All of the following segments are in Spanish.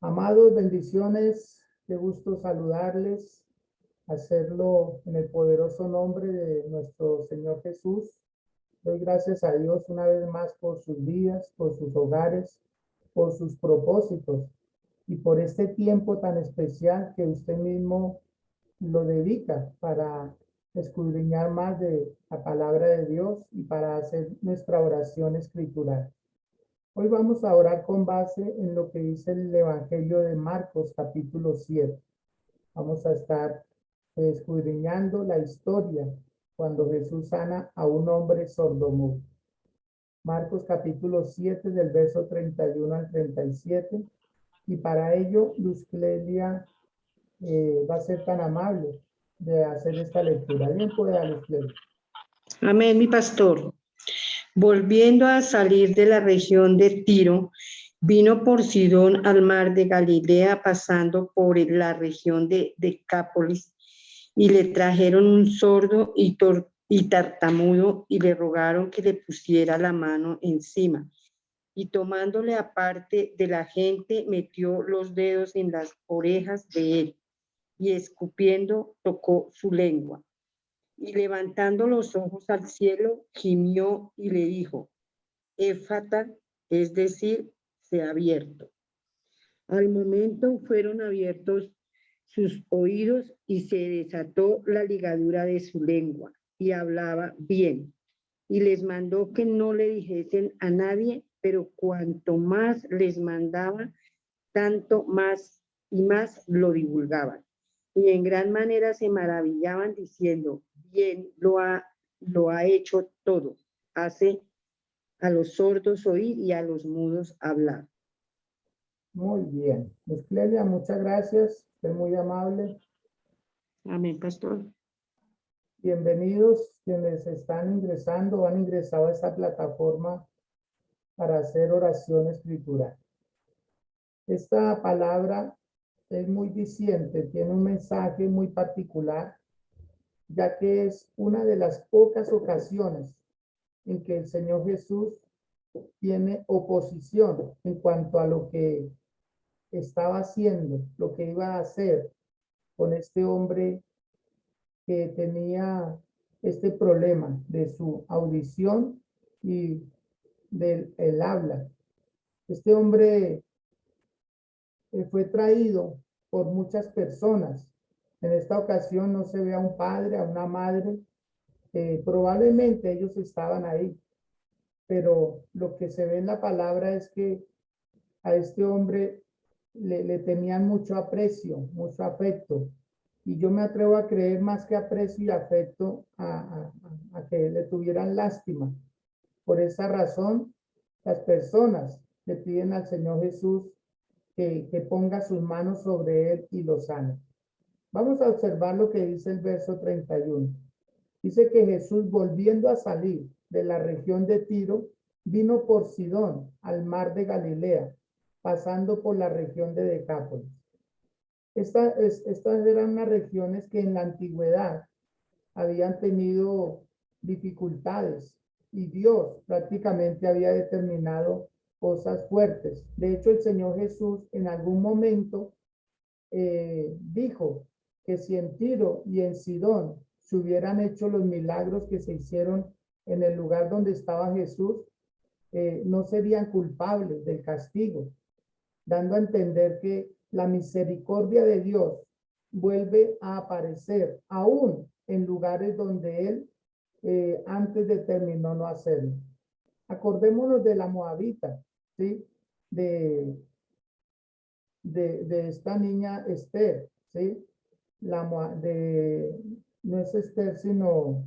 Amados, bendiciones, qué gusto saludarles, hacerlo en el poderoso nombre de nuestro Señor Jesús. Doy gracias a Dios una vez más por sus vidas, por sus hogares, por sus propósitos y por este tiempo tan especial que usted mismo lo dedica para escudriñar más de la palabra de Dios y para hacer nuestra oración escritural. Hoy vamos a orar con base en lo que dice el Evangelio de Marcos, capítulo 7. Vamos a estar escudriñando la historia cuando Jesús sana a un hombre sordomudo. Marcos, capítulo 7, del verso 31 al 37. Y para ello, Luz Clelia va a ser tan amable de hacer esta lectura. Bien pueda, Luz Clelia. Amén, mi pastor. Volviendo a salir de la región de Tiro, vino por Sidón al mar de Galilea, pasando por la región de Decápolis, y le trajeron un sordo y tartamudo, y le rogaron que le pusiera la mano encima. Y tomándole aparte de la gente, metió los dedos en las orejas de él, y escupiendo tocó su lengua. Y levantando los ojos al cielo, gimió y le dijo: Éfata, es decir, se ha abierto. Al momento fueron abiertos sus oídos y se desató la ligadura de su lengua y hablaba bien. Y les mandó que no le dijesen a nadie, pero cuanto más les mandaba, tanto más y más lo divulgaban. Y en gran manera se maravillaban diciendo: bien lo ha hecho todo. Hace a los sordos oír y a los mudos hablar. Muy bien. Luz Clelia, muchas gracias. Usted muy amable. Amén, pastor. Bienvenidos quienes están ingresando o han ingresado a esta plataforma para hacer oración escritural. Esta palabra es muy diciente, tiene un mensaje muy particular, ya que es una de las pocas ocasiones en que el Señor Jesús tiene oposición en cuanto a lo que estaba haciendo, lo que iba a hacer con este hombre que tenía este problema de su audición y del el habla. Este hombre fue traído por muchas personas. En esta ocasión no se ve a un padre, a una madre. Probablemente ellos estaban ahí, pero lo que se ve en la palabra es que a este hombre le tenían mucho aprecio, mucho afecto. Y yo me atrevo a creer más que aprecio y afecto a que le tuvieran lástima. Por esa razón, las personas le piden al Señor Jesús que ponga sus manos sobre él y lo sane. Vamos a observar lo que dice el verso 31. Dice que Jesús, volviendo a salir de la región de Tiro, vino por Sidón al mar de Galilea, pasando por la región de Decápolis. Estas eran unas regiones que en la antigüedad habían tenido dificultades y Dios prácticamente había determinado cosas fuertes. De hecho, el Señor Jesús en algún momento dijo que si en Tiro y en Sidón se hubieran hecho los milagros que se hicieron en el lugar donde estaba Jesús, no serían culpables del castigo, dando a entender que la misericordia de Dios vuelve a aparecer aún en lugares donde él antes determinó no hacerlo. Acordémonos de la Moabita, ¿sí? De esta niña Esther, ¿sí? No es Esther, sino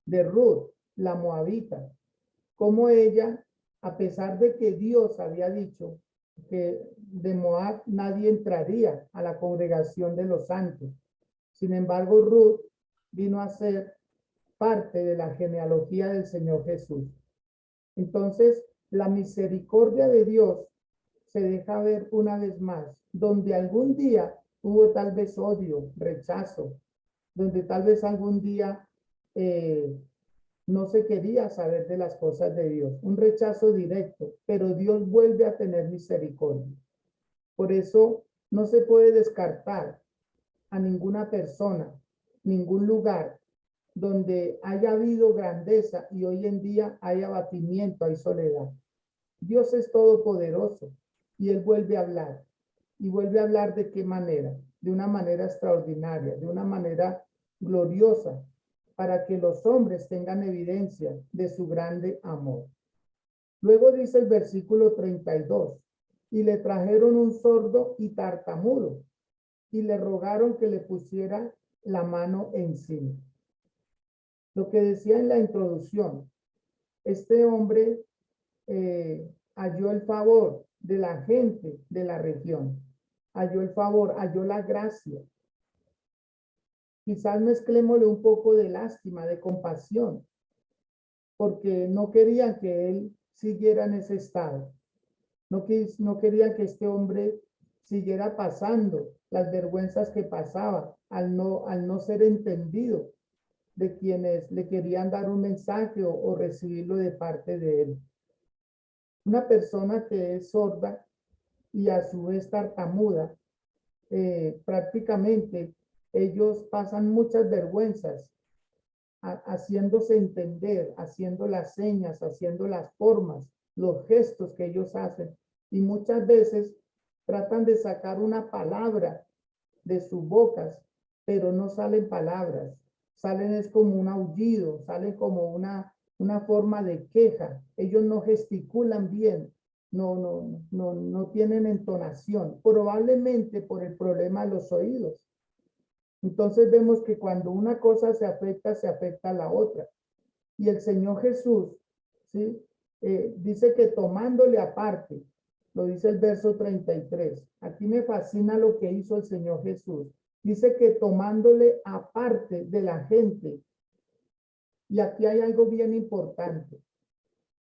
de Ruth, la Moabita. Como ella, a pesar de que Dios había dicho que de Moab nadie entraría a la congregación de los santos. Sin embargo, Ruth vino a ser parte de la genealogía del Señor Jesús. Entonces, la misericordia de Dios se deja ver una vez más, donde algún día hubo tal vez odio, rechazo, donde tal vez algún día no se quería saber de las cosas de Dios, un rechazo directo, pero Dios vuelve a tener misericordia. Por eso no se puede descartar a ninguna persona, ningún lugar donde haya habido grandeza y hoy en día hay abatimiento, hay soledad. Dios es todopoderoso y Él vuelve a hablar. ¿Y vuelve a hablar de qué manera? De una manera extraordinaria, de una manera gloriosa, para que los hombres tengan evidencia de su grande amor. Luego dice el versículo 32, y le trajeron un sordo y tartamudo, y le rogaron que le pusiera la mano encima. Lo que decía en la introducción, este hombre halló el favor de la gente de la región, halló el favor, halló la gracia. Quizás mezclémosle un poco de lástima, de compasión, porque no querían que él siguiera en ese estado. No querían que este hombre siguiera pasando las vergüenzas que pasaba al no ser entendido de quienes le querían dar un mensaje o recibirlo de parte de él. Una persona que es sorda y a su vez tartamuda, prácticamente ellos pasan muchas vergüenzas haciéndose entender, haciendo las señas, haciendo las formas, los gestos que ellos hacen. Y muchas veces tratan de sacar una palabra de sus bocas, pero no salen palabras. Salen es como un aullido, salen como una forma de queja. Ellos no gesticulan bien, no tienen entonación, probablemente por el problema de los oídos. Entonces vemos que cuando una cosa se afecta a la otra. Y el Señor Jesús, ¿sí? Dice que tomándole aparte, lo dice el verso 33. Aquí me fascina lo que hizo el Señor Jesús. Dice que tomándole aparte de la gente. Y aquí hay algo bien importante.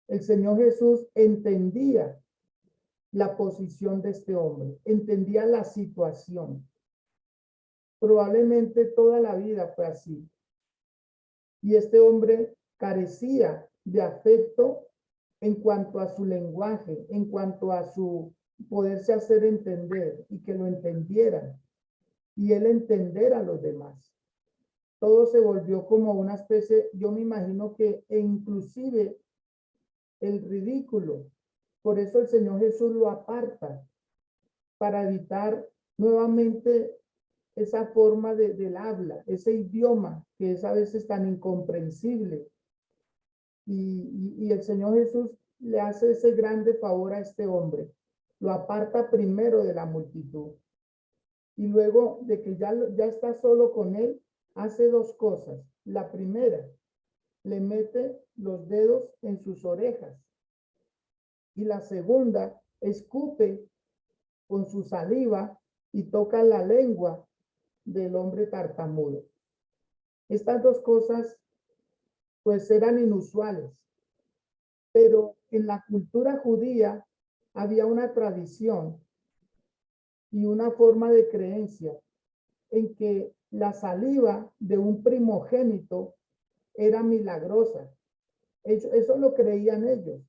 El Señor Jesús entendía la posición de este hombre, entendía la situación. Probablemente toda la vida fue así. Y este hombre carecía de afecto en cuanto a su lenguaje, en cuanto a su poderse hacer entender y que lo entendieran. Y él entender a los demás. Todo se volvió como una especie, yo me imagino que inclusive el ridículo. Por eso el Señor Jesús lo aparta para evitar nuevamente esa forma del habla, ese idioma que es a veces tan incomprensible. Y el Señor Jesús le hace ese grande favor a este hombre. Lo aparta primero de la multitud. Y luego de que ya está solo con él, hace dos cosas. La primera, le mete los dedos en sus orejas. Y la segunda, escupe con su saliva y toca la lengua del hombre tartamudo. Estas dos cosas pues eran inusuales, pero en la cultura judía había una tradición y una forma de creencia en que la saliva de un primogénito era milagrosa. Eso lo creían ellos.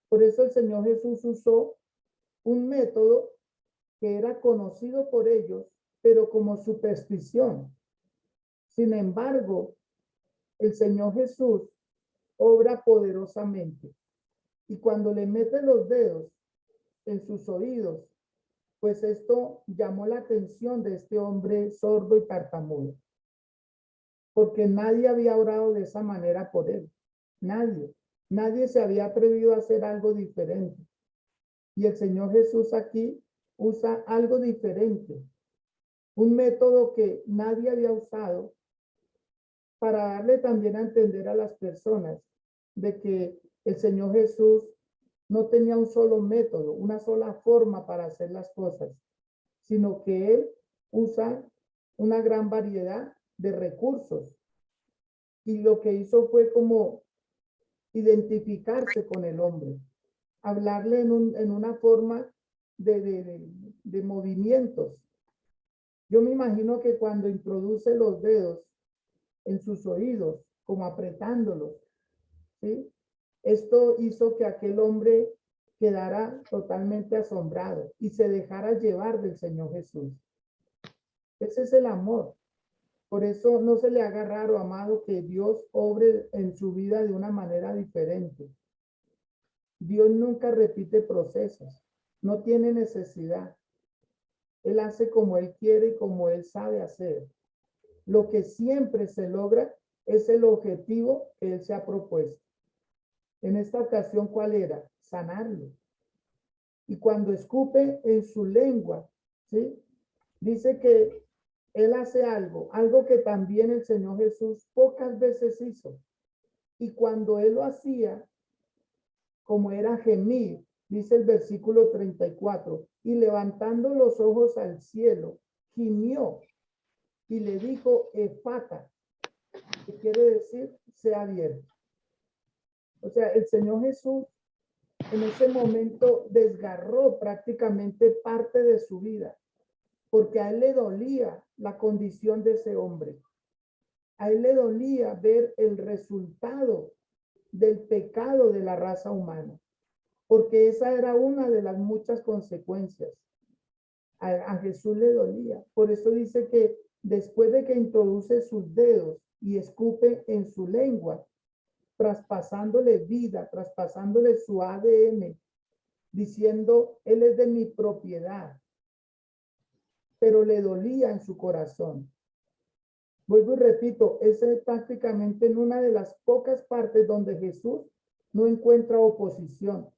Por eso el Señor Jesús usó un método que era conocido por ellos, pero como superstición. Sin embargo, el Señor Jesús obra poderosamente. Y cuando le mete los dedos en sus oídos, pues esto llamó la atención de este hombre sordo y tartamudo. Porque nadie había orado de esa manera por él. Nadie se había atrevido a hacer algo diferente. Y el Señor Jesús aquí usa algo diferente. Un método que nadie había usado para darle también a entender a las personas de que el Señor Jesús no tenía un solo método, una sola forma para hacer las cosas, sino que Él usa una gran variedad de recursos. Y lo que hizo fue como identificarse con el hombre, hablarle en una forma de movimientos. Yo me imagino que cuando introduce los dedos en sus oídos, como apretándolos, ¿sí? Esto hizo que aquel hombre quedara totalmente asombrado y se dejara llevar del Señor Jesús. Ese es el amor. Por eso no se le haga raro, amado, que Dios obre en su vida de una manera diferente. Dios nunca repite procesos, no tiene necesidad. Él hace como Él quiere y como Él sabe hacer. Lo que siempre se logra es el objetivo que Él se ha propuesto. En esta ocasión, ¿cuál era? Sanarlo. Y cuando escupe en su lengua, ¿sí? Dice que Él hace algo que también el Señor Jesús pocas veces hizo. Y cuando Él lo hacía, como era gemir, dice el versículo 34, y levantando los ojos al cielo, gimió y le dijo, Efata, que quiere decir, sea abierto. O sea, el Señor Jesús en ese momento desgarró prácticamente parte de su vida, porque a Él le dolía la condición de ese hombre. A Él le dolía ver el resultado del pecado de la raza humana, porque esa era una de las muchas consecuencias. A Jesús le dolía. Por eso dice que después de que introduce sus dedos y escupe en su lengua, traspasándole vida, traspasándole su ADN, diciendo, Él es de mi propiedad, pero le dolía en su corazón. Vuelvo y repito, esa es prácticamente en una de las pocas partes donde Jesús no encuentra oposición.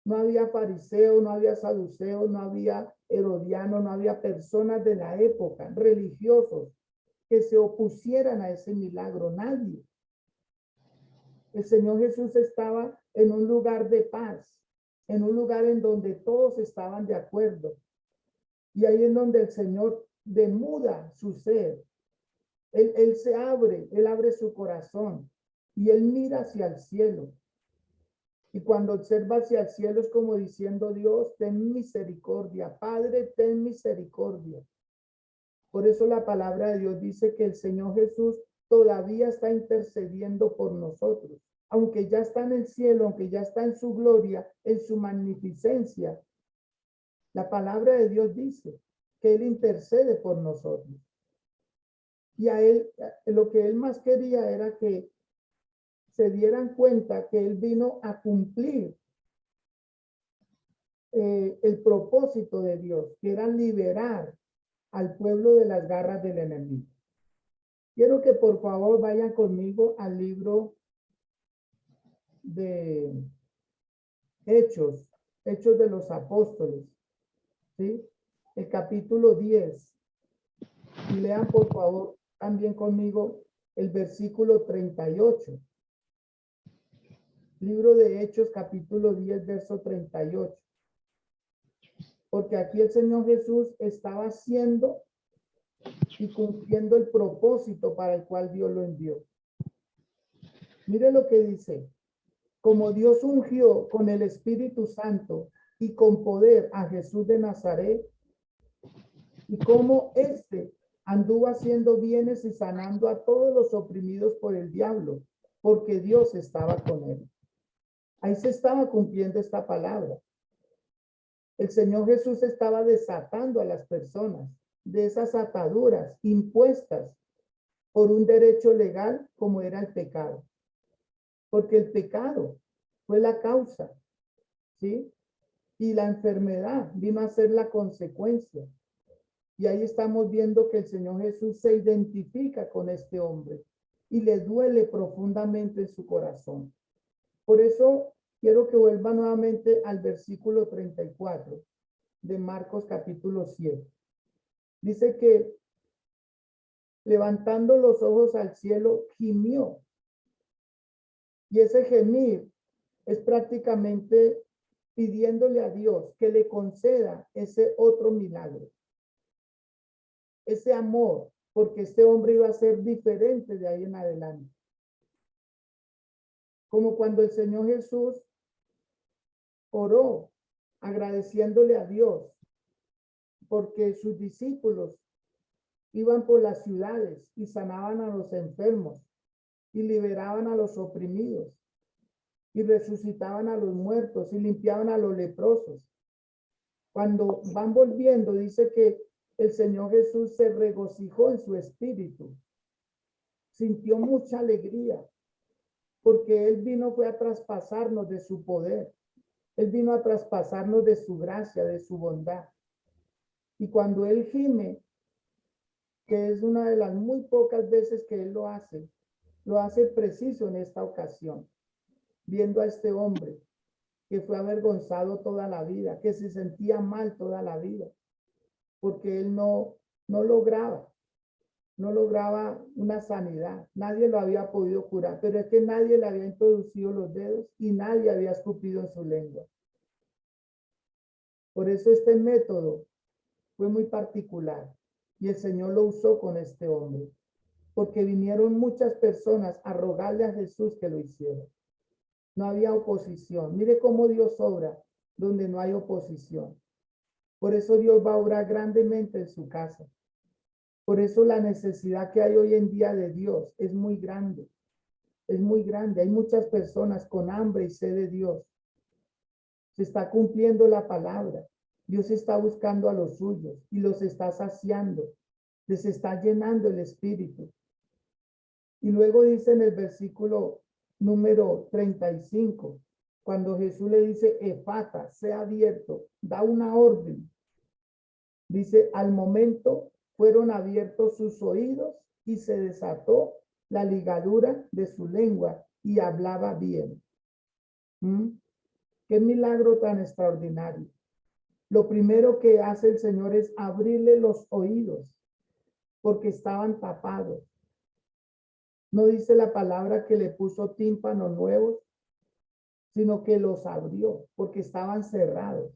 No había fariseos, no había saduceos, no había herodianos, no había personas de la época, religiosos, que se opusieran a ese milagro. Nadie. El Señor Jesús estaba en un lugar de paz, en un lugar en donde todos estaban de acuerdo. Y ahí es donde el Señor demuda su ser. Él se abre, Él abre su corazón y Él mira hacia el cielo. Y cuando observa hacia el cielo es como diciendo, Dios, ten misericordia. Padre, ten misericordia. Por eso la palabra de Dios dice que el Señor Jesús todavía está intercediendo por nosotros. Aunque ya está en el cielo, aunque ya está en su gloria, en su magnificencia, la palabra de Dios dice que Él intercede por nosotros. Y a Él, lo que Él más quería era que se dieran cuenta que Él vino a cumplir el propósito de Dios, que era liberar al pueblo de las garras del enemigo. Quiero que por favor vayan conmigo al libro de Hechos de los Apóstoles, ¿sí? El capítulo 10. Y lean por favor también conmigo el versículo 38. Libro de Hechos, capítulo 10, verso 38. Porque aquí el Señor Jesús estaba haciendo y cumpliendo el propósito para el cual Dios lo envió. Mire lo que dice. Como Dios ungió con el Espíritu Santo y con poder a Jesús de Nazaret, y como éste anduvo haciendo bienes y sanando a todos los oprimidos por el diablo, porque Dios estaba con él. Ahí se estaba cumpliendo esta palabra. El Señor Jesús estaba desatando a las personas de esas ataduras impuestas por un derecho legal como era el pecado. Porque el pecado fue la causa, ¿sí? Y la enfermedad vino a ser la consecuencia. Y ahí estamos viendo que el Señor Jesús se identifica con este hombre y le duele profundamente en su corazón. Por eso quiero que vuelva nuevamente al versículo 34 de Marcos capítulo 7. Dice que levantando los ojos al cielo, gimió. Y ese gemir es prácticamente pidiéndole a Dios que le conceda ese otro milagro. Ese amor, porque este hombre iba a ser diferente de ahí en adelante. Como cuando el Señor Jesús oró agradeciéndole a Dios porque sus discípulos iban por las ciudades y sanaban a los enfermos y liberaban a los oprimidos. y resucitaban a los muertos y limpiaban a los leprosos. Cuando van volviendo, dice que el Señor Jesús se regocijó en su espíritu, sintió mucha alegría, porque Él vino fue a traspasarnos de su poder. Él vino a traspasarnos de su gracia, de su bondad. Y cuando Él gime, que es una de las muy pocas veces que Él lo hace preciso en esta ocasión, viendo a este hombre que fue avergonzado toda la vida, que se sentía mal toda la vida, porque Él no lograba una sanidad. Nadie lo había podido curar, pero es que nadie le había introducido los dedos y nadie había escupido en su lengua. Por eso este método fue muy particular y el Señor lo usó con este hombre, porque vinieron muchas personas a rogarle a Jesús que lo hiciera. No había oposición. Mire cómo Dios obra donde no hay oposición. Por eso Dios va a obrar grandemente en su casa. Por eso la necesidad que hay hoy en día de Dios es muy grande. Es muy grande. Hay muchas personas con hambre y sed de Dios. Se está cumpliendo la palabra. Dios está buscando a los suyos y los está saciando. Les está llenando el espíritu. Y luego dice en el versículo número 35, cuando Jesús le dice, Efata, sea abierto, da una orden. Dice, al momento fueron abiertos sus oídos y se desató la ligadura de su lengua y hablaba bien. Qué milagro tan extraordinario. Lo primero que hace el Señor es abrirle los oídos porque estaban tapados. No dice la palabra que le puso tímpanos nuevos, sino que los abrió porque estaban cerrados.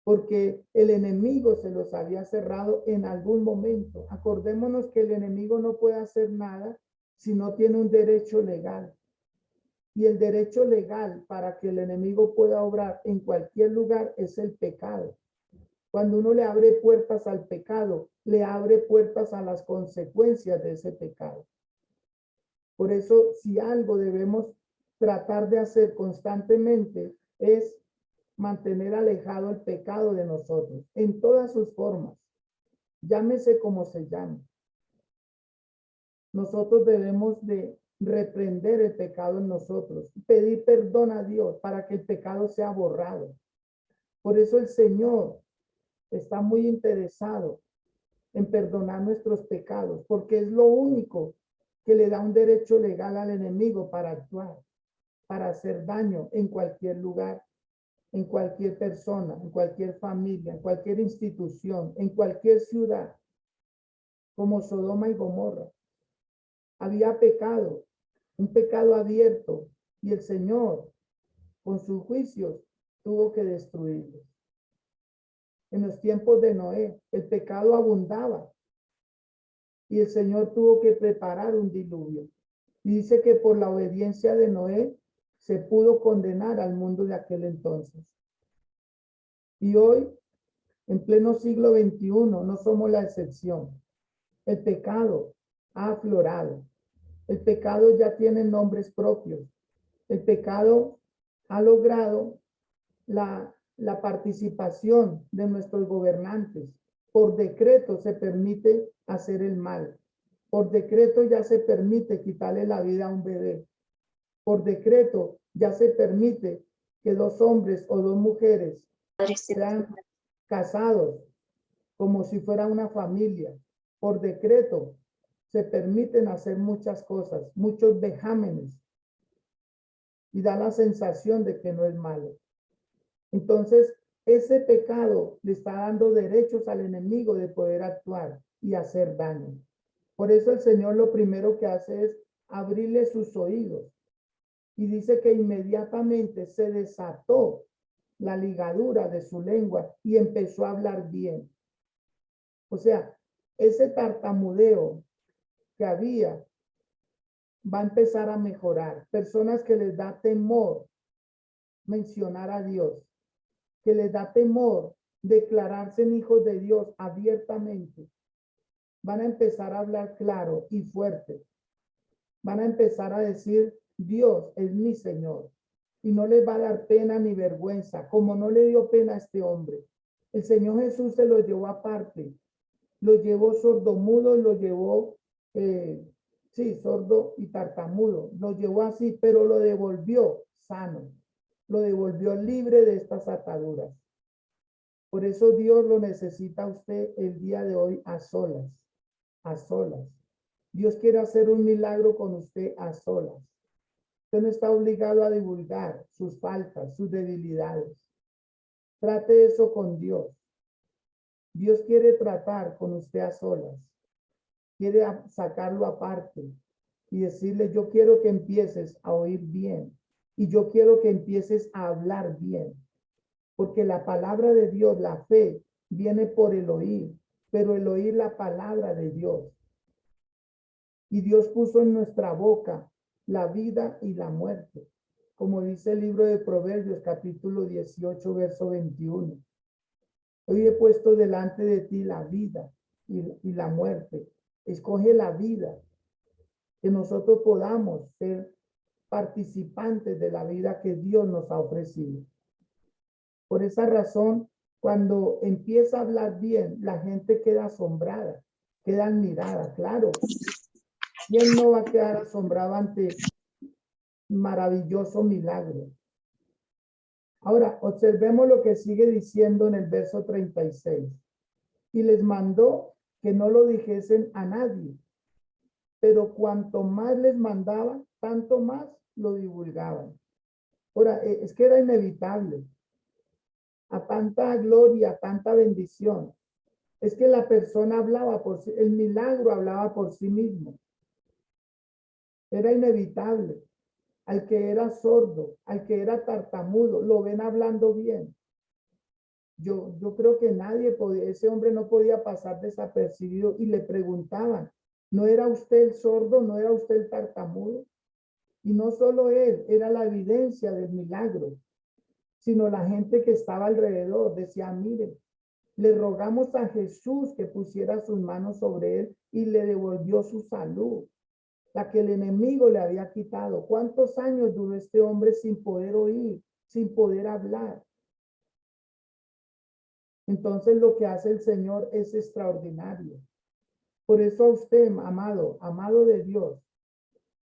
Porque el enemigo se los había cerrado en algún momento. Acordémonos que el enemigo no puede hacer nada si no tiene un derecho legal. Y el derecho legal para que el enemigo pueda obrar en cualquier lugar es el pecado. Cuando uno le abre puertas al pecado, le abre puertas a las consecuencias de ese pecado. Por eso, si algo debemos tratar de hacer constantemente es mantener alejado el pecado de nosotros en todas sus formas, llámese como se llame. Nosotros debemos de reprender el pecado en nosotros, pedir perdón a Dios para que el pecado sea borrado. Por eso el Señor está muy interesado en perdonar nuestros pecados, porque es lo único que le da un derecho legal al enemigo para actuar, para hacer daño en cualquier lugar, en cualquier persona, en cualquier familia, en cualquier institución, en cualquier ciudad, como Sodoma y Gomorra. Había pecado, un pecado abierto, y el Señor, con sus juicios, tuvo que destruirlos. En los tiempos de Noé, el pecado abundaba y el Señor tuvo que preparar un diluvio. Y dice que por la obediencia de Noé se pudo condenar al mundo de aquel entonces. Y hoy, en pleno siglo XXI, no somos la excepción. El pecado ha aflorado. El pecado ya tiene nombres propios. El pecado ha logrado la participación de nuestros gobernantes. Por decreto se permite hacer el mal. Por decreto ya se permite quitarle la vida a un bebé. Por decreto ya se permite que dos hombres o dos mujeres sean casados como si fuera una familia. Por decreto se permiten hacer muchas cosas, muchos vejámenes, y da la sensación de que no es malo. Entonces, ese pecado le está dando derechos al enemigo de poder actuar y hacer daño. Por eso el Señor lo primero que hace es abrirle sus oídos. Y dice que inmediatamente se desató la ligadura de su lengua y empezó a hablar bien. O sea, ese tartamudeo que había va a empezar a mejorar. Personas que les da temor mencionar a Dios, que les da temor declararse en hijos de Dios abiertamente, van a empezar a hablar claro y fuerte. Van a empezar a decir, Dios es mi Señor. y no les va a dar pena ni vergüenza, como no le dio pena a este hombre. El Señor Jesús se lo llevó aparte, lo llevó sordomudo, lo llevó, sordo y tartamudo, lo llevó así, pero lo devolvió sano, lo devolvió libre de estas ataduras. Por eso Dios lo necesita a usted el día de hoy a solas, a solas. Dios quiere hacer un milagro con usted a solas. Usted no está obligado a divulgar sus faltas, sus debilidades. Trate eso con Dios. Dios quiere tratar con usted a solas. Quiere sacarlo aparte y decirle, yo quiero que empieces a oír bien y yo quiero que empieces a hablar bien. Porque la palabra de Dios, la fe, viene por el oír, pero el oír la palabra de Dios. Y Dios puso en nuestra boca la vida y la muerte, como dice el libro de Proverbios, capítulo 18, verso 21. Hoy he puesto delante de ti la vida y la muerte. Escoge la vida, que nosotros podamos ser participantes de la vida que Dios nos ha ofrecido. Por esa razón, cuando empieza a hablar bien, la gente queda asombrada, queda admirada, claro. ¿Quién no va a quedar asombrado ante maravilloso milagro? Ahora, observemos lo que sigue diciendo en el verso 36. Y les mandó que no lo dijesen a nadie, pero cuanto más les mandaba, tanto más lo divulgaban. Ahora, es que era inevitable. A tanta gloria, a tanta bendición. Es que la persona hablaba por sí, el milagro hablaba por sí mismo. Era inevitable. Al que era sordo, al que era tartamudo, lo ven hablando bien. Yo creo que nadie podía, ese hombre no podía pasar desapercibido y le preguntaban, ¿no era usted el sordo? ¿No era usted el tartamudo? Y no solo él, era la evidencia del milagro, sino la gente que estaba alrededor decía, mire, le rogamos a Jesús que pusiera sus manos sobre él y le devolvió su salud, la que el enemigo le había quitado. ¿Cuántos años duró este hombre sin poder oír, sin poder hablar? Entonces lo que hace el Señor es extraordinario. Por eso a usted, amado, amado de Dios,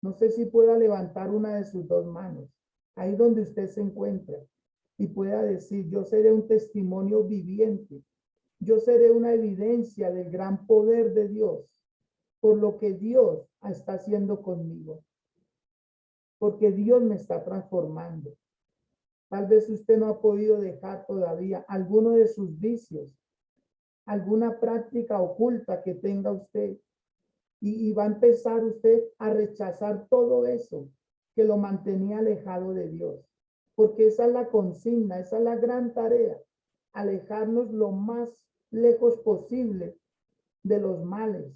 no sé si pueda levantar una de sus dos manos, ahí donde usted se encuentra, y pueda decir, yo seré un testimonio viviente, yo seré una evidencia del gran poder de Dios, por lo que Dios está haciendo conmigo, porque Dios me está transformando. Tal vez usted no ha podido dejar todavía alguno de sus vicios, alguna práctica oculta que tenga usted, y va a empezar usted a rechazar todo eso que lo mantenía alejado de Dios, porque esa es la consigna, esa es la gran tarea, alejarnos lo más lejos posible de los males,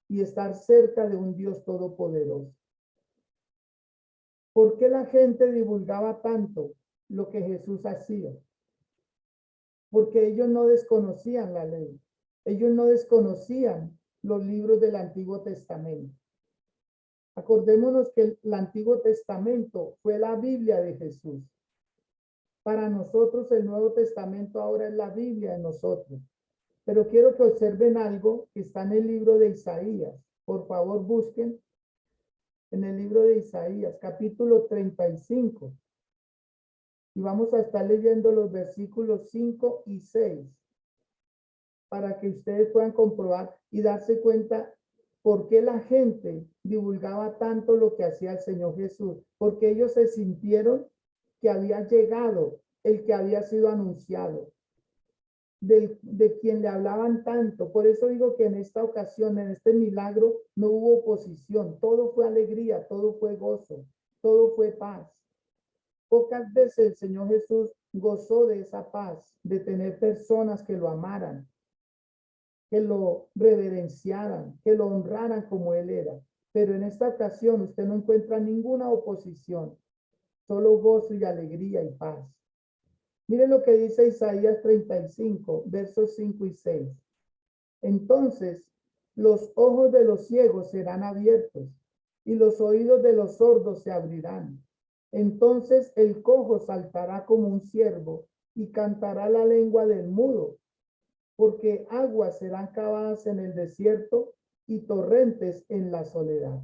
y estar cerca de un Dios todopoderoso. ¿Por qué la gente divulgaba tanto lo que Jesús hacía? Porque ellos no desconocían la ley. Ellos no desconocían los libros del Antiguo Testamento. Acordémonos que el Antiguo Testamento fue la Biblia de Jesús. Para nosotros el Nuevo Testamento ahora es la Biblia de nosotros. Pero quiero que observen algo que está en el libro de Isaías. Por favor, busquen en el libro de Isaías, capítulo 35. Y vamos a estar leyendo los versículos 5 y 6 para que ustedes puedan comprobar y darse cuenta por qué la gente divulgaba tanto lo que hacía el Señor Jesús. Porque ellos se sintieron que había llegado el que había sido anunciado, de quien le hablaban tanto. Por eso digo que en esta ocasión, en este milagro, no hubo oposición. Todo fue alegría, todo fue gozo, todo fue paz. Pocas veces el Señor Jesús gozó de esa paz, de tener personas que lo amaran, que lo reverenciaran, que lo honraran como Él era. Pero en esta ocasión usted no encuentra ninguna oposición, solo gozo y alegría y paz. Miren lo que dice Isaías 35, versos 5 y 6. Entonces, los ojos de los ciegos serán abiertos y los oídos de los sordos se abrirán. Entonces el cojo saltará como un ciervo y cantará la lengua del mudo, porque aguas serán cavadas en el desierto y torrentes en la soledad.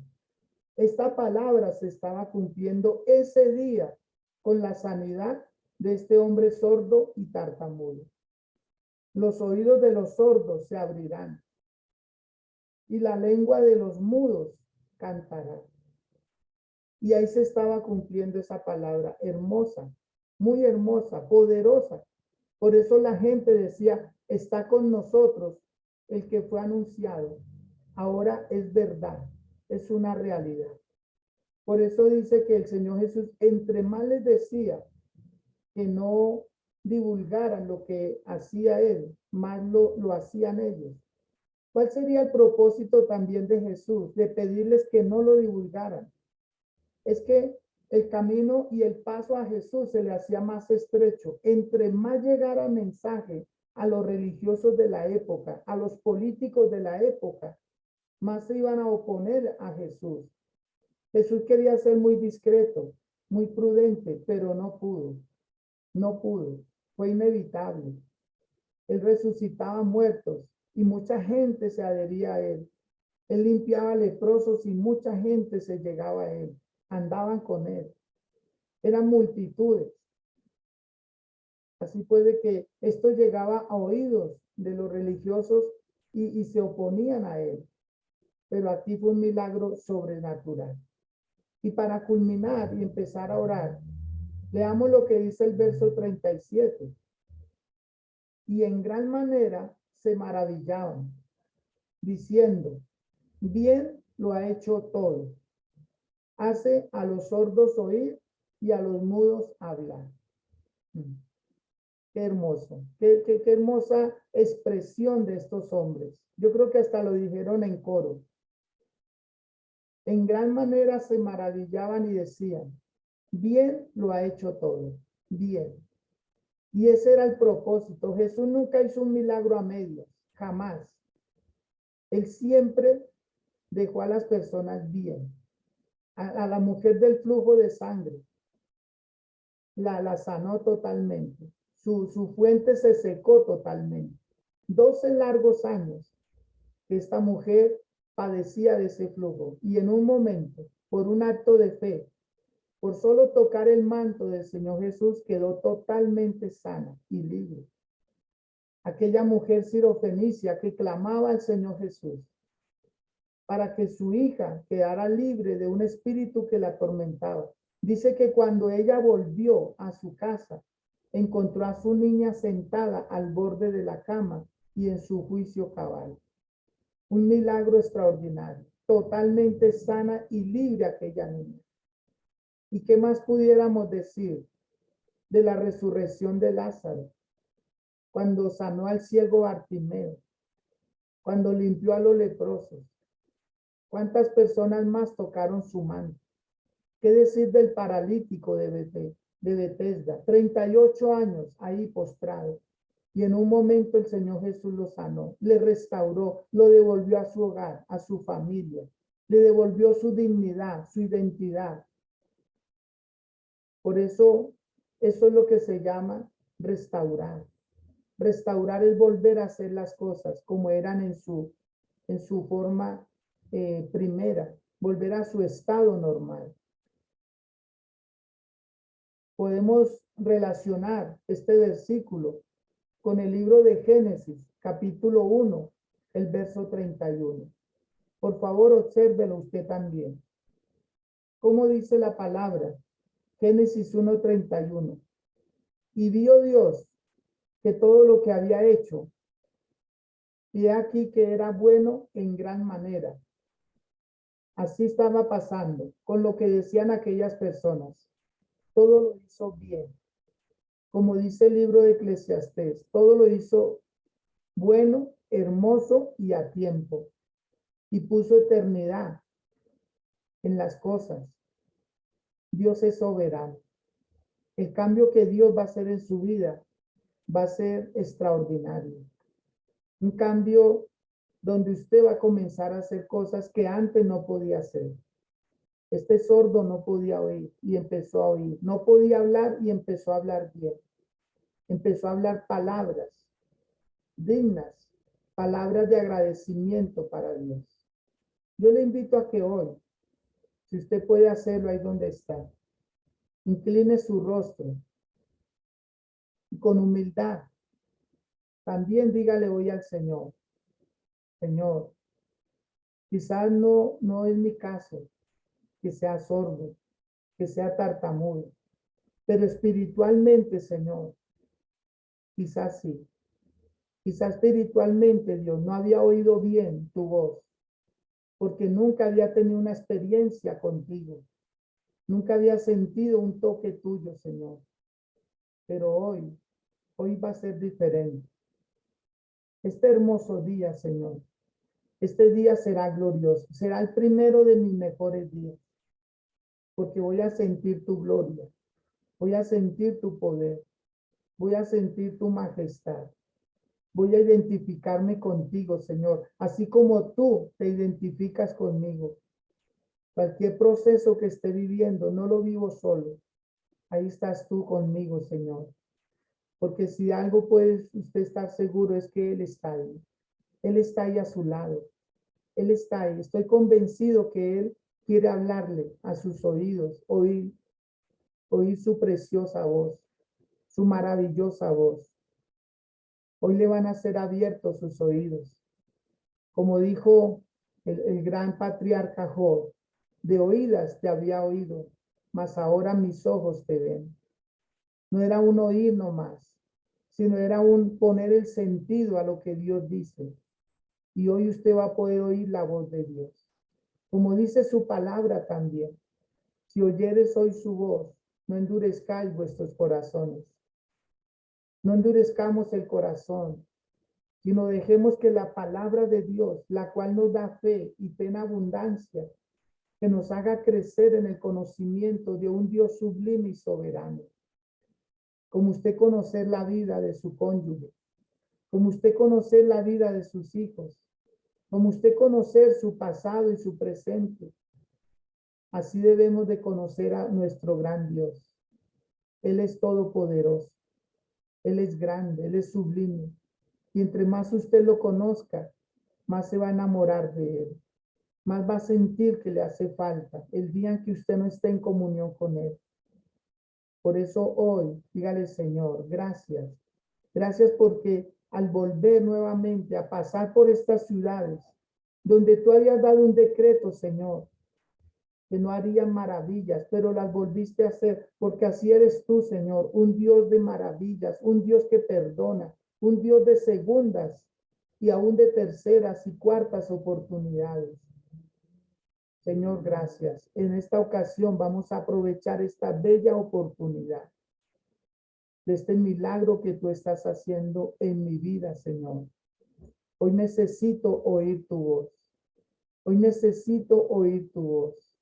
Esta palabra se estaba cumpliendo ese día con la sanidad de este hombre sordo y tartamudo. Los oídos de los sordos se abrirán y la lengua de los mudos cantará. Y ahí se estaba cumpliendo esa palabra hermosa, muy hermosa, poderosa. Por eso la gente decía, está con nosotros el que fue anunciado. Ahora es verdad, es una realidad. Por eso dice que el Señor Jesús, entre más les decía que no divulgaran lo que hacía Él, más lo hacían ellos. ¿Cuál sería el propósito también de Jesús? De pedirles que no lo divulgaran. Es que el camino y el paso a Jesús se le hacía más estrecho. Entre más llegara mensaje a los religiosos de la época, a los políticos de la época, más se iban a oponer a Jesús. Jesús quería ser muy discreto, muy prudente, pero no pudo. No pudo. Fue inevitable. Él resucitaba muertos y mucha gente se adhería a él. Él limpiaba leprosos y mucha gente se llegaba a él. Andaban con él. Eran multitudes. Así puede que esto llegaba a oídos de los religiosos y se oponían a él. Pero aquí fue un milagro sobrenatural. Y para culminar y empezar a orar, leamos lo que dice el verso 37. Y en gran manera se maravillaban, diciendo, bien lo ha hecho todo. Hace a los sordos oír y a los mudos hablar. Qué hermoso, qué hermosa expresión de estos hombres. Yo creo que hasta lo dijeron en coro. En gran manera se maravillaban y decían, bien lo ha hecho todo, bien. Y ese era el propósito. Jesús nunca hizo un milagro a medias, jamás. Él siempre dejó a las personas bien. A la mujer del flujo de sangre, la sanó totalmente. Su fuente se secó totalmente. 12 largos años que esta mujer padecía de ese flujo. Y en un momento, por un acto de fe, por solo tocar el manto del Señor Jesús, quedó totalmente sana y libre. Aquella mujer sirofenicia que clamaba al Señor Jesús para que su hija quedara libre de un espíritu que la atormentaba. Dice que cuando ella volvió a su casa, encontró a su niña sentada al borde de la cama y en su juicio cabal. Un milagro extraordinario, totalmente sana y libre aquella niña. ¿Y qué más pudiéramos decir de la resurrección de Lázaro? Cuando sanó al ciego Bartimeo, cuando limpió a los leprosos. ¿Cuántas personas más tocaron su mano? ¿Qué decir del paralítico de Betesda? 38 años ahí postrado. Y en un momento el Señor Jesús lo sanó, le restauró, lo devolvió a su hogar, a su familia. Le devolvió su dignidad, su identidad. Por eso es lo que se llama restaurar. Restaurar es volver a hacer las cosas como eran en su forma primera, volver a su estado normal. Podemos relacionar este versículo con el libro de Génesis, capítulo 1, el verso 31. Por favor, obsérvelo usted también. ¿Cómo dice la palabra? Génesis 1:31. Y vio Dios que todo lo que había hecho, y aquí que era bueno en gran manera. Así estaba pasando con lo que decían aquellas personas. Todo lo hizo bien. Como dice el libro de Eclesiastés, todo lo hizo bueno, hermoso y a tiempo. Y puso eternidad en las cosas. Dios es soberano. El cambio que Dios va a hacer en su vida va a ser extraordinario. Un cambio donde usted va a comenzar a hacer cosas que antes no podía hacer. Este sordo no podía oír y empezó a oír. No podía hablar y empezó a hablar bien. Empezó a hablar palabras dignas, palabras de agradecimiento para Dios. Yo le invito a que hoy, si usted puede hacerlo ahí donde está, incline su rostro y con humildad también dígale hoy al Señor, Señor, quizás no es mi caso que sea sordo, que sea tartamudo, pero espiritualmente, Señor, quizás sí. Quizás espiritualmente, Dios, no había oído bien tu voz, porque nunca había tenido una experiencia contigo. Nunca había sentido un toque tuyo, Señor. Pero hoy va a ser diferente. Este hermoso día, Señor, este día será glorioso. Será el primero de mis mejores días, porque voy a sentir tu gloria. Voy a sentir tu poder. Voy a sentir tu majestad. Voy a identificarme contigo, Señor, así como tú te identificas conmigo. Cualquier proceso que esté viviendo, no lo vivo solo. Ahí estás tú conmigo, Señor. Porque si algo puede usted estar seguro es que Él está ahí. Él está ahí a su lado. Él está ahí. Estoy convencido que Él quiere hablarle a sus oídos, oír su preciosa voz, su maravillosa voz. Hoy le van a ser abiertos sus oídos. Como dijo el gran patriarca Job, de oídas te había oído, mas ahora mis ojos te ven. No era un oír nomás, sino era un poner el sentido a lo que Dios dice. Y hoy usted va a poder oír la voz de Dios. Como dice su palabra también, si oyeres hoy su voz, no endurezcáis vuestros corazones. No endurezcamos el corazón, sino dejemos que la palabra de Dios, la cual nos da fe y fe en abundancia, que nos haga crecer en el conocimiento de un Dios sublime y soberano. Como usted conocer la vida de su cónyuge, como usted conocer la vida de sus hijos, como usted conocer su pasado y su presente. Así debemos de conocer a nuestro gran Dios. Él es todopoderoso, Él es grande, Él es sublime. Y entre más usted lo conozca, más se va a enamorar de Él, más va a sentir que le hace falta el día en que usted no esté en comunión con Él. Por eso hoy, dígale, Señor, gracias. Gracias porque al volver nuevamente a pasar por estas ciudades, donde tú habías dado un decreto, Señor, que no harían maravillas, pero las volviste a hacer, porque así eres tú, Señor, un Dios de maravillas, un Dios que perdona, un Dios de segundas y aún de terceras y cuartas oportunidades. Señor, gracias. En esta ocasión vamos a aprovechar esta bella oportunidad de este milagro que tú estás haciendo en mi vida, Señor. Hoy necesito oír tu voz. Hoy necesito oír tu voz.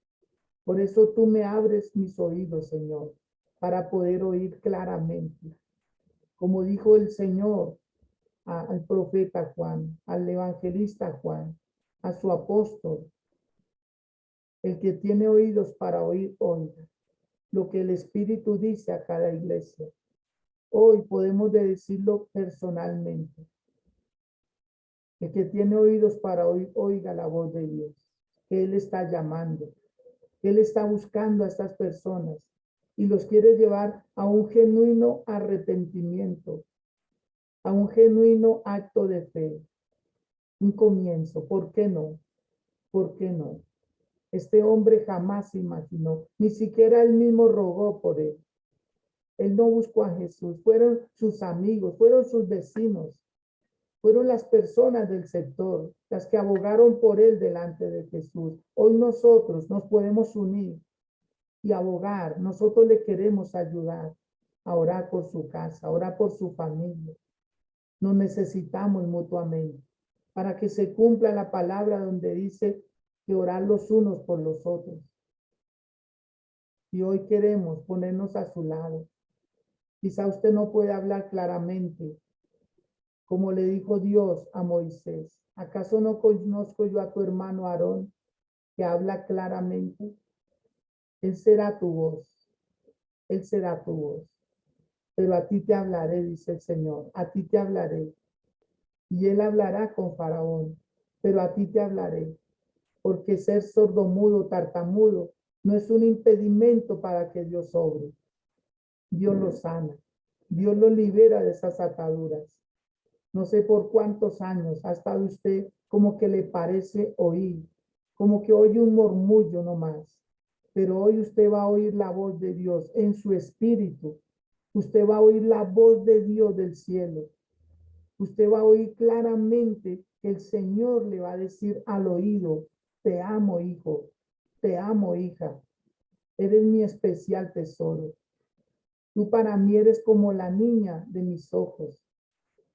Por eso tú me abres mis oídos, Señor, para poder oír claramente. Como dijo el Señor al profeta Juan, al evangelista Juan, a su apóstol, el que tiene oídos para oír, oiga lo que el Espíritu dice a cada iglesia. Hoy podemos decirlo personalmente. El que tiene oídos para oír, oiga la voz de Dios, que Él está llamando. Él está buscando a estas personas y los quiere llevar a un genuino arrepentimiento, a un genuino acto de fe, un comienzo. ¿Por qué no? ¿Por qué no? Este hombre jamás imaginó, ni siquiera él mismo rogó por él. Él no buscó a Jesús, fueron sus amigos, fueron sus vecinos, fueron las personas del sector las que abogaron por él delante de Jesús. Hoy nosotros nos podemos unir y abogar. Nosotros le queremos ayudar a orar por su casa, a orar por su familia. Nos necesitamos mutuamente para que se cumpla la palabra donde dice que orar los unos por los otros. Y hoy queremos ponernos a su lado. Quizá usted no puede hablar claramente, como le dijo Dios a Moisés. ¿Acaso no conozco yo a tu hermano Aarón, que habla claramente? Él será tu voz, Él será tu voz. Pero a ti te hablaré, dice el Señor, a ti te hablaré. Y Él hablará con Faraón, pero a ti te hablaré. Porque ser sordomudo, tartamudo, no es un impedimento para que Dios obre. Dios lo sana, Dios lo libera de esas ataduras. No sé por cuántos años ha estado usted como que le parece oír, como que oye un murmullo nomás. Pero hoy usted va a oír la voz de Dios en su espíritu. Usted va a oír la voz de Dios del cielo. Usted va a oír claramente que el Señor le va a decir al oído, te amo, hijo, te amo, hija, eres mi especial tesoro. Tú para mí eres como la niña de mis ojos.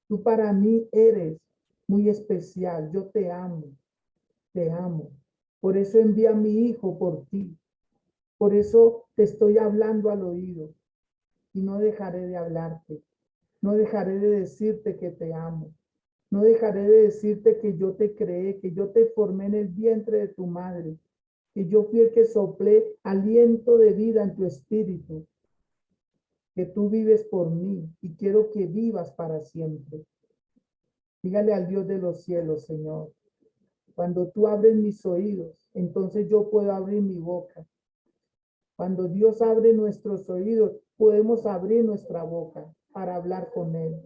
Tú para mí eres muy especial. Yo te amo, te amo. Por eso envía a mi hijo por ti. Por eso te estoy hablando al oído y no dejaré de hablarte. No dejaré de decirte que te amo. No dejaré de decirte que yo te creé, que yo te formé en el vientre de tu madre, que yo fui el que soplé aliento de vida en tu espíritu, que tú vives por mí y quiero que vivas para siempre. Dígale al Dios de los cielos, Señor, cuando tú abres mis oídos, entonces yo puedo abrir mi boca. Cuando Dios abre nuestros oídos, podemos abrir nuestra boca para hablar con Él,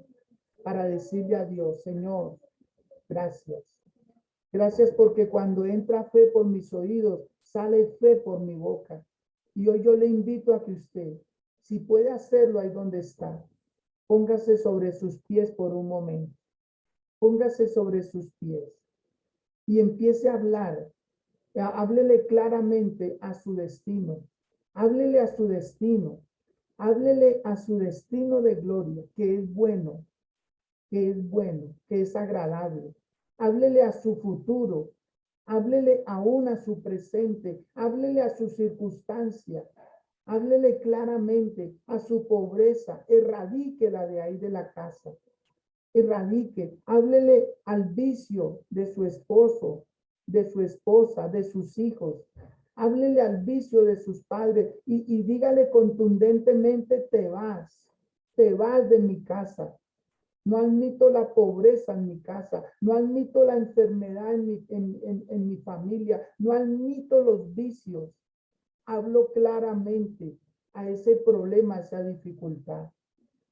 para decirle a Dios, Señor, gracias. Gracias porque cuando entra fe por mis oídos, sale fe por mi boca. Y hoy yo le invito a que usted, si puede hacerlo ahí donde está, póngase sobre sus pies por un momento. Póngase sobre sus pies y empiece a hablar. Háblele claramente a su destino. Háblele a su destino. Háblele a su destino de gloria, que es bueno, que es bueno, que es agradable. Háblele a su futuro. Háblele aún a su presente. Háblele a su circunstancia. Háblele claramente a su pobreza. Erradíquela de ahí de la casa. Erradique, háblele al vicio de su esposo, de su esposa, de sus hijos. Háblele al vicio de sus padres y dígale contundentemente, te vas de mi casa. No admito la pobreza en mi casa, no admito la enfermedad en mi familia, no admito los vicios. Hablo claramente a ese problema, a esa dificultad.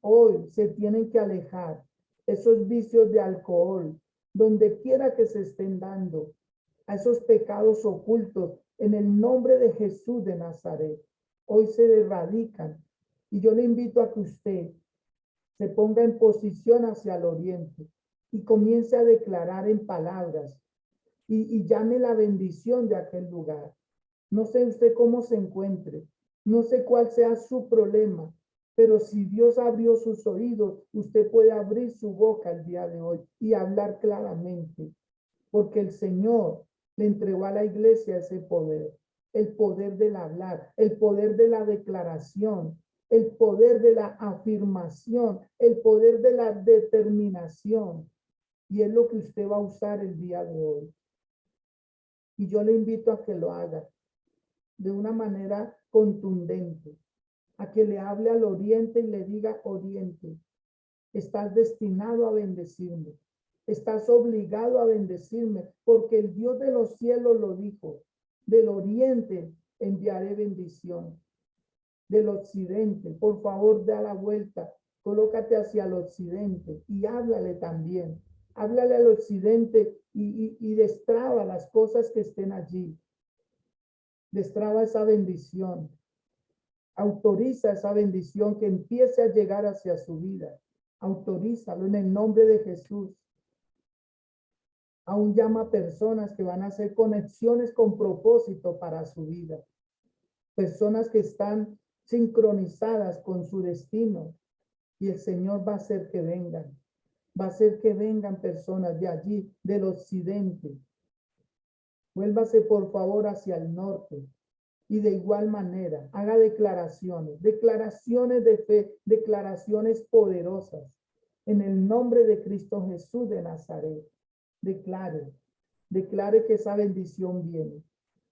Hoy se tienen que alejar esos vicios de alcohol, donde quiera que se estén dando, a esos pecados ocultos, en el nombre de Jesús de Nazaret. Hoy se erradican. Y yo le invito a que usted se ponga en posición hacia el oriente y comience a declarar en palabras y llame la bendición de aquel lugar. No sé usted cómo se encuentre, no sé cuál sea su problema, pero si Dios abrió sus oídos, usted puede abrir su boca el día de hoy y hablar claramente, porque el Señor le entregó a la iglesia ese poder, el poder del hablar, el poder de la declaración, el poder de la afirmación, el poder de la determinación. Y es lo que usted va a usar el día de hoy. Y yo le invito a que lo haga de una manera contundente, a que le hable al oriente y le diga, oriente, estás destinado a bendecirme, estás obligado a bendecirme, porque el Dios de los cielos lo dijo, del oriente enviaré bendición, del occidente, por favor da la vuelta, colócate hacia el occidente y háblale también, háblale al occidente y destraba las cosas que estén allí, destraba esa bendición. Autoriza esa bendición que empiece a llegar hacia su vida. Autorízalo en el nombre de Jesús. Aún llama personas que van a hacer conexiones con propósito para su vida. Personas que están sincronizadas con su destino. Y el Señor va a hacer que vengan. Va a hacer que vengan personas de allí, del occidente. Vuélvase por favor hacia el norte. Y de igual manera, haga declaraciones de fe, declaraciones poderosas. En el nombre de Cristo Jesús de Nazaret, declare que esa bendición viene.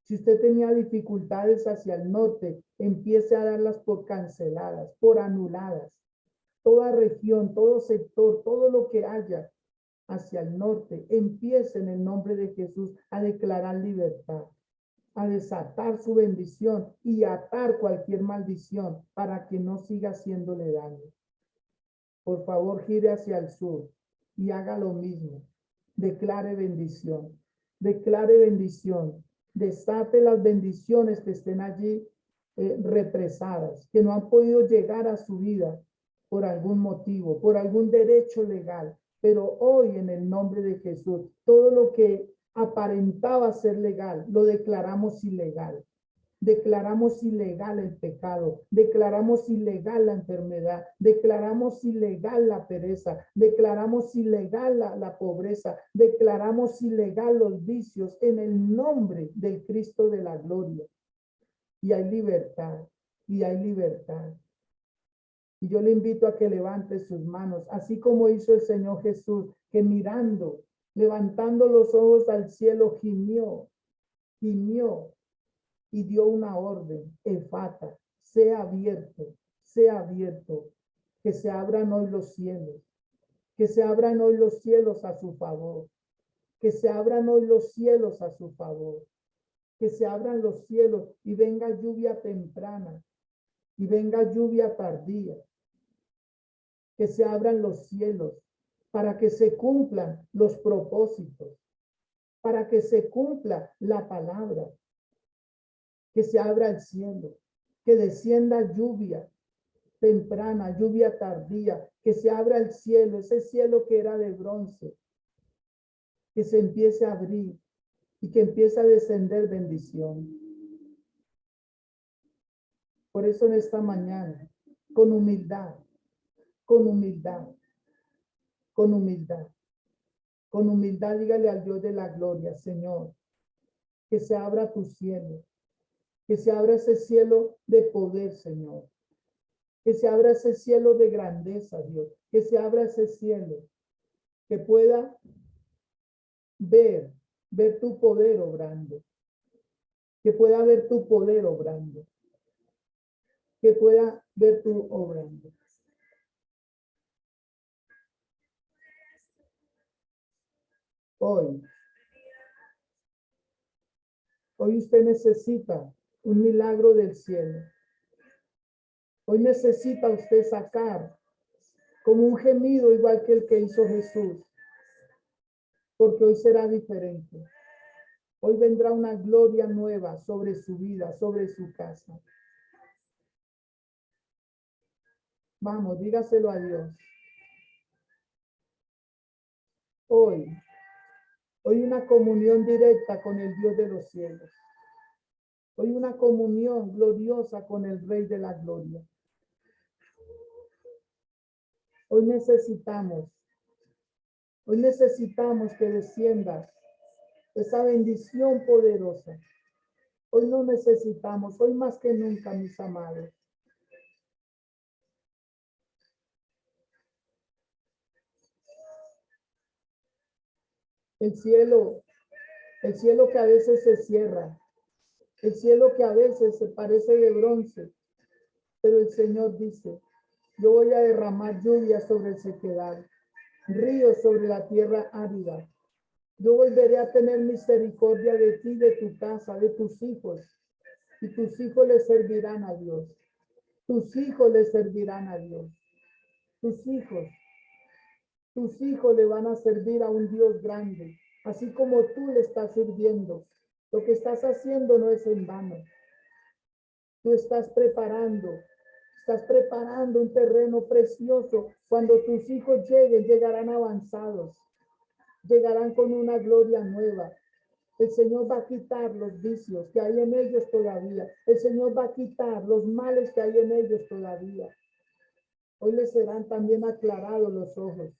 Si usted tenía dificultades hacia el norte, empiece a darlas por canceladas, por anuladas. Toda región, todo sector, todo lo que haya hacia el norte, empiece en el nombre de Jesús a declarar libertad, a desatar su bendición y atar cualquier maldición para que no siga haciéndole daño. Por favor, gire hacia el sur y haga lo mismo. Declare bendición. Declare bendición. Desate las bendiciones que estén allí represadas, que no han podido llegar a su vida por algún motivo, por algún derecho legal. Pero hoy, en el nombre de Jesús, todo lo que aparentaba ser legal, lo declaramos ilegal. Declaramos ilegal el pecado, declaramos ilegal la enfermedad, declaramos ilegal la pereza, declaramos ilegal la pobreza, declaramos ilegal los vicios en el nombre del Cristo de la gloria. Y hay libertad, y hay libertad. Y yo le invito a que levante sus manos, así como hizo el Señor Jesús, que mirando, levantando los ojos al cielo, gimió y dio una orden: Efata, sea abierto, que se abran hoy los cielos, que se abran hoy los cielos a su favor, que se abran hoy los cielos a su favor, que se abran los cielos y venga lluvia temprana y venga lluvia tardía, que se abran los cielos para que se cumplan los propósitos, para que se cumpla la palabra. Que se abra el cielo, que descienda lluvia temprana, lluvia tardía, que se abra el cielo, ese cielo que era de bronce, que se empiece a abrir y que empiece a descender bendición. Por eso en esta mañana, con humildad, dígale al Dios de la gloria: Señor, que se abra tu cielo, que se abra ese cielo de poder, Señor. Que se abra ese cielo de grandeza, Dios. Que se abra ese cielo. Que pueda ver tu poder obrando. Que pueda ver tu poder obrando. Que pueda ver tu obrando. Hoy usted necesita un milagro del cielo. Hoy necesita usted sacar como un gemido igual que el que hizo Jesús, porque hoy será diferente. Hoy vendrá una gloria nueva sobre su vida, sobre su casa. Vamos, dígaselo a Dios. Hoy una comunión directa con el Dios de los cielos. Hoy una comunión gloriosa con el Rey de la gloria. Hoy necesitamos que descienda esa bendición poderosa. Hoy no necesitamos, hoy más que nunca, mis amados. El cielo que a veces se cierra, el cielo que a veces se parece de bronce, pero el Señor dice: yo voy a derramar lluvia sobre el sequedal, ríos sobre la tierra árida. Yo volveré a tener misericordia de ti, de tu casa, de tus hijos, y tus hijos le servirán a Dios. Tus hijos le servirán a Dios. Tus hijos le van a servir a un Dios grande, así como tú le estás sirviendo. Lo que estás haciendo no es en vano. Tú estás preparando un terreno precioso. Cuando tus hijos lleguen, llegarán avanzados, llegarán con una gloria nueva. El Señor va a quitar los vicios que hay en ellos todavía. El Señor va a quitar los males que hay en ellos todavía. Hoy les serán también aclarados los ojos.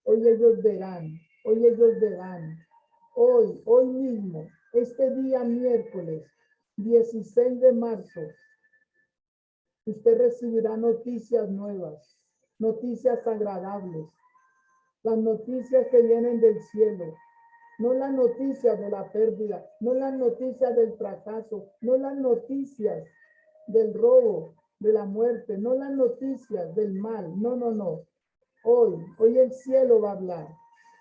Hoy ellos verán. Hoy mismo, este día miércoles 16 de marzo, usted recibirá noticias nuevas, noticias agradables, las noticias que vienen del cielo, no las noticias de la pérdida, no las noticias del fracaso, no las noticias del robo, de la muerte, no las noticias del mal, no, no, no. Hoy el cielo va a hablar,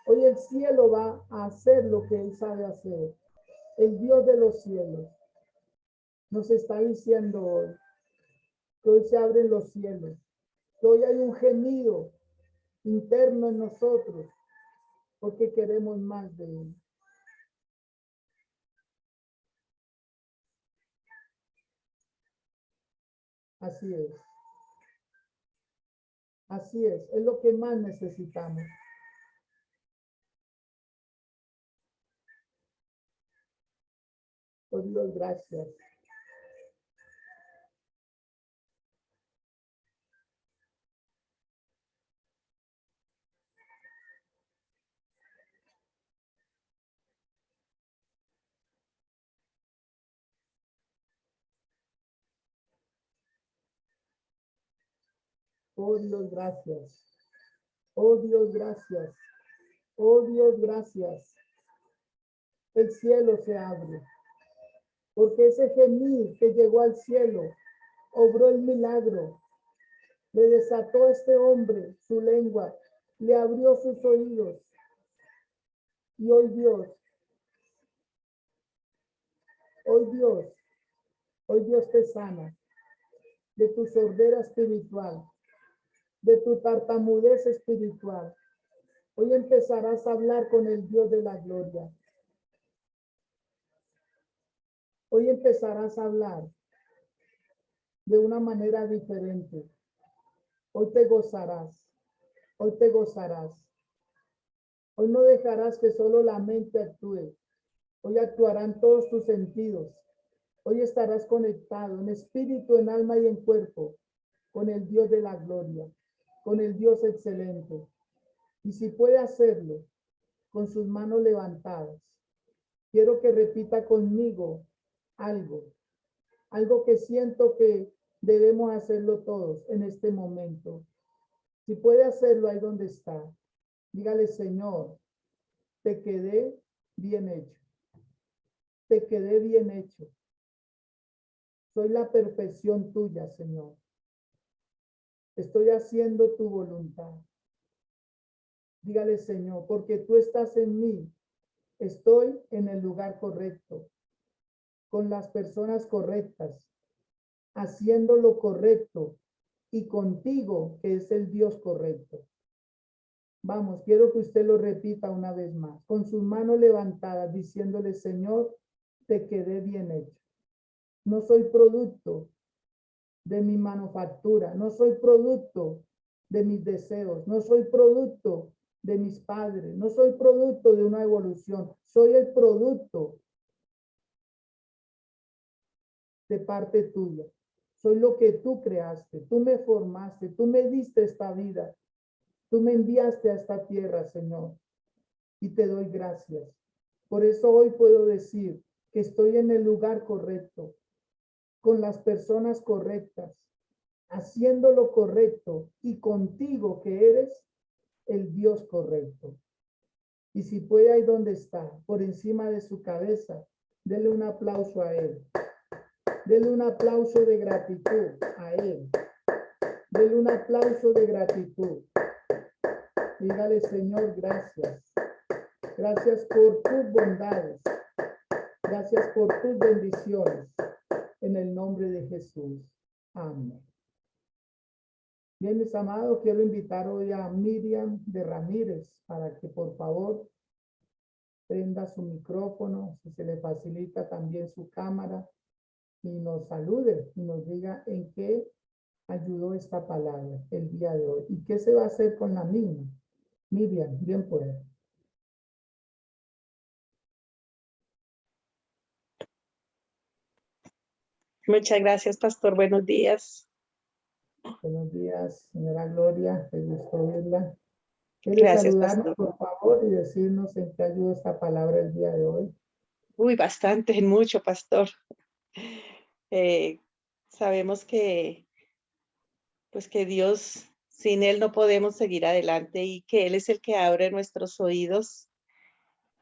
hoy el cielo va a hacer lo que él sabe hacer. El Dios de los cielos nos está diciendo hoy que hoy se abren los cielos, que hoy hay un gemido interno en nosotros, porque queremos más de él. Así es. Así es lo que más necesitamos. Oh Dios, gracias. Oh Dios, gracias. Oh Dios, gracias. Oh Dios, gracias. El cielo se abre. Porque ese gemir que llegó al cielo obró el milagro. Le desató a este hombre su lengua. Le abrió sus oídos. Y hoy Dios, hoy Dios te sana de tu sordera espiritual, de tu tartamudez espiritual. Hoy empezarás a hablar con el Dios de la gloria. Hoy empezarás a hablar de una manera diferente. Hoy te gozarás. Hoy te gozarás. Hoy no dejarás que solo la mente actúe. Hoy actuarán todos tus sentidos. Hoy estarás conectado en espíritu, en alma y en cuerpo con el Dios de la gloria, con el Dios excelente. Y si puede hacerlo con sus manos levantadas, quiero que repita conmigo algo que siento que debemos hacerlo todos en este momento. Si puede hacerlo ahí donde está, dígale: Señor, te quedé bien hecho. Te quedé bien hecho. Soy la perfección tuya, Señor. Estoy haciendo tu voluntad. Dígale: Señor, porque tú estás en mí. Estoy en el lugar correcto, con las personas correctas, haciendo lo correcto y contigo, que es el Dios correcto. Vamos, quiero que usted lo repita una vez más, con sus manos levantadas, diciéndole: Señor, te quedé bien hecho. No soy producto de mi manufactura, no soy producto de mis deseos, no soy producto de mis padres, no soy producto de una evolución, soy el producto de parte tuya. Soy lo que tú creaste, tú me formaste, tú me diste esta vida, tú me enviaste a esta tierra, Señor, y te doy gracias. Por eso hoy puedo decir que estoy en el lugar correcto, con las personas correctas, haciendo lo correcto y contigo, que eres el Dios correcto. Y si puede, ahí donde está, por encima de su cabeza, denle un aplauso a él. Denle un aplauso de gratitud a él. Denle un aplauso de gratitud. Dígale: Señor, gracias. Gracias por tus bondades. Gracias por tus bendiciones. En el nombre de Jesús. Amén. Bien, mis amados, quiero invitar hoy a Miriam de Ramírez para que por favor prenda su micrófono, si se le facilita también su cámara, y nos salude y nos diga en qué ayudó esta palabra el día de hoy y qué se va a hacer con la misma. Miriam, bien puede. Muchas gracias, pastor. Buenos días. Buenos días, señora Gloria. Me gustó verla. ¿Quiere Gracias, saludarnos, pastor. por favor, y decirnos en qué ayuda esta palabra el día de hoy? Uy, bastante, mucho, pastor. Sabemos que, pues que Dios, sin Él no podemos seguir adelante y que Él es el que abre nuestros oídos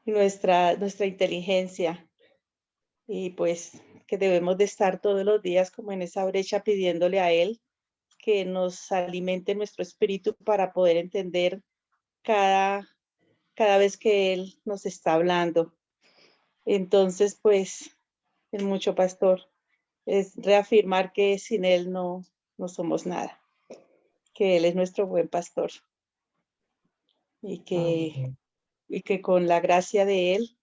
nuestra inteligencia. Y pues que debemos de estar todos los días como en esa brecha pidiéndole a Él que nos alimente nuestro espíritu para poder entender cada vez que Él nos está hablando. Entonces, pues, es mucho, pastor. Es reafirmar que sin Él no somos nada, que Él es nuestro buen pastor y Amén. que con la gracia de Él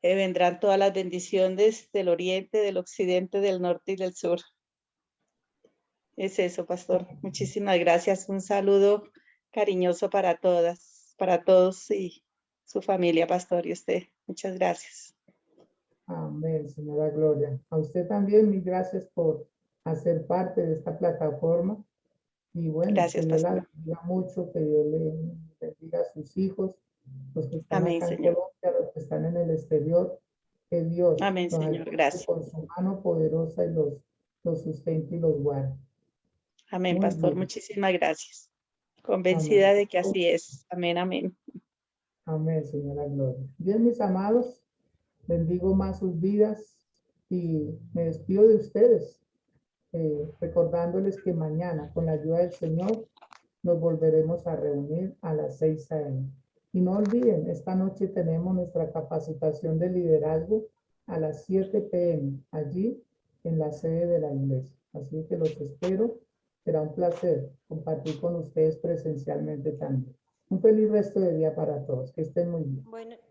vendrán todas las bendiciones del oriente, del occidente, del norte y del sur. Es eso, pastor. Muchísimas gracias. Un saludo cariñoso para todas, para todos y su familia, pastor, y usted. Muchas gracias. Amén, señora Gloria. A usted también, mil gracias por hacer parte de esta plataforma. Y bueno, que Gracias, Dios la pastor. bendiga mucho, que Dios le bendiga a sus hijos, los que están Amén, acá en Señor. Colombia, los que están en el exterior. Que Dios Amén, los Señor. ayude Gracias. con su mano poderosa y los sustente y los guarde. Amén, Muy pastor. bien. Muchísimas gracias. Amén. Convencida de que así es. Amén, amén. Amén, señora Gloria. Bien, mis amados, bendigo más sus vidas y me despido de ustedes, recordándoles que mañana, con la ayuda del Señor, nos volveremos a reunir a las 6 a.m. Y no olviden, esta noche tenemos nuestra capacitación de liderazgo a las 7 p.m. allí en la sede de la iglesia. Así que los espero. Será un placer compartir con ustedes presencialmente también. Un feliz resto de día para todos. Que estén muy bien. Bueno,